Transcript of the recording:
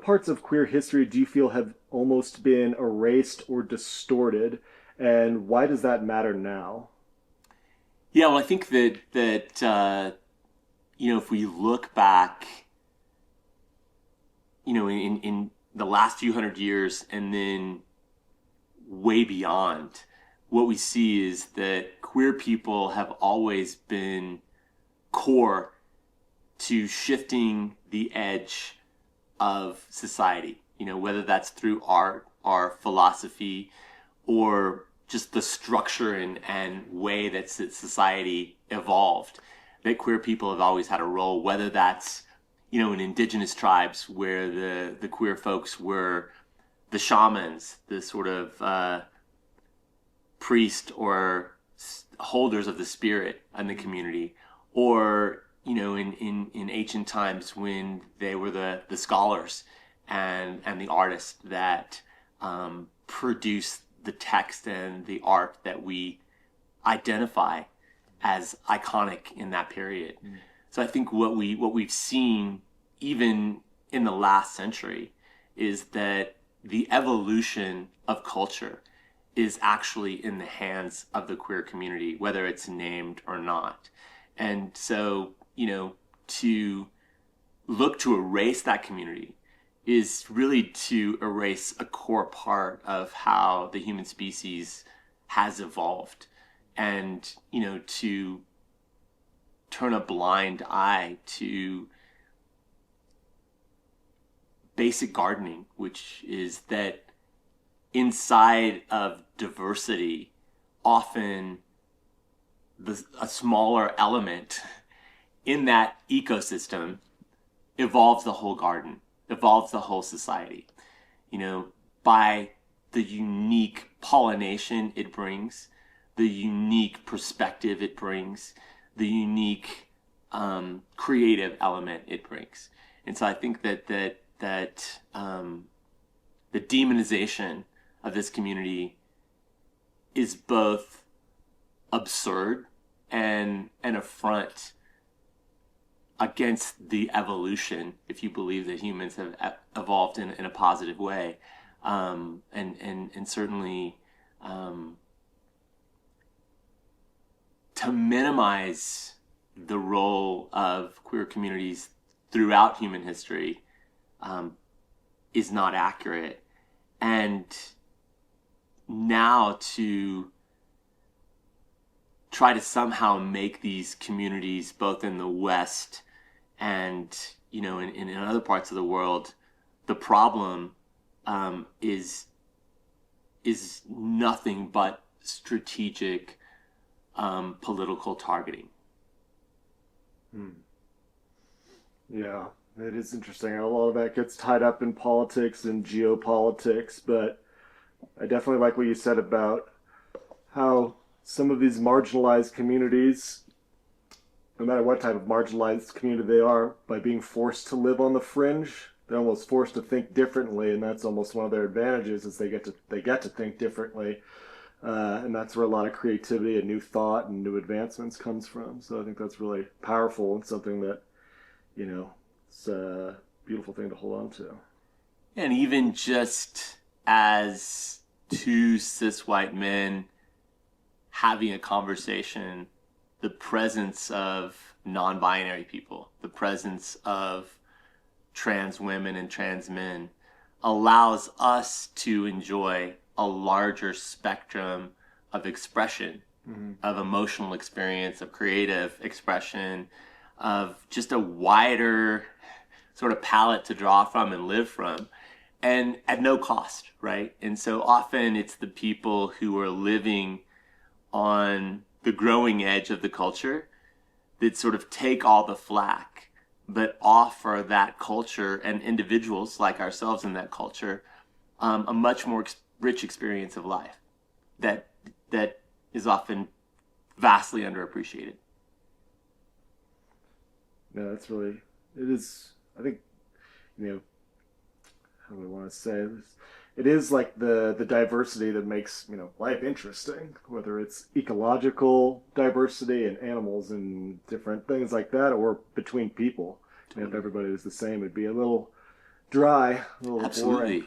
what parts of queer history do you feel have almost been erased or distorted, and why does that matter now? Yeah, well, I think that if we look back, in the last few hundred years and then way beyond, what we see is that queer people have always been core to shifting the edge of society, whether that's through art or philosophy or just the structure and way that society evolved, that queer people have always had a role, whether that's, in indigenous tribes where the queer folks were the shamans, the sort of priest or holders of the spirit in the community, or in ancient times when they were the scholars and the artists that produced the text and the art that we identify as iconic in that period. So I think what we've seen even in the last century is that the evolution of culture is actually in the hands of the queer community, whether it's named or not. And so, to look to erase that community is really to erase a core part of how the human species has evolved, and to turn a blind eye to basic gardening, which is that inside of diversity, often a smaller element in that ecosystem evolves the whole garden, evolves the whole society, by the unique pollination it brings, the unique perspective it brings, the unique creative element it brings. And so I think that the demonization of this community is both absurd and an affront against the evolution, if you believe that humans have evolved in a positive way, and certainly to minimize the role of queer communities throughout human history is not accurate. And now to try to somehow make these communities, both in the West and in other parts of the world, the problem is nothing but strategic political targeting. Yeah, it is interesting. A lot of that gets tied up in politics and geopolitics, but I definitely like what you said about how some of these marginalized communities, no matter what type of marginalized community they are, by being forced to live on the fringe, they're almost forced to think differently, and that's almost one of their advantages is they get to think differently, and that's where a lot of creativity and new thought and new advancements comes from. So I think that's really powerful and something that it's a beautiful thing to hold on to. And even just as two cis white men having a conversation, the presence of non-binary people, the presence of trans women and trans men allows us to enjoy a larger spectrum of expression, of emotional experience, of creative expression, of just a wider sort of palette to draw from and live from, and at no cost, right? And so often it's the people who are living on the growing edge of the culture that sort of take all the flack, but offer that culture and individuals like ourselves in that culture a much more rich experience of life that is often vastly underappreciated. Yeah, that's really, it is, I think, how do I want to say this? It is like the diversity that makes, life interesting, whether it's ecological diversity and animals and different things like that, or between people. If everybody was the same, it'd be a little dry, a little Absolutely. boring.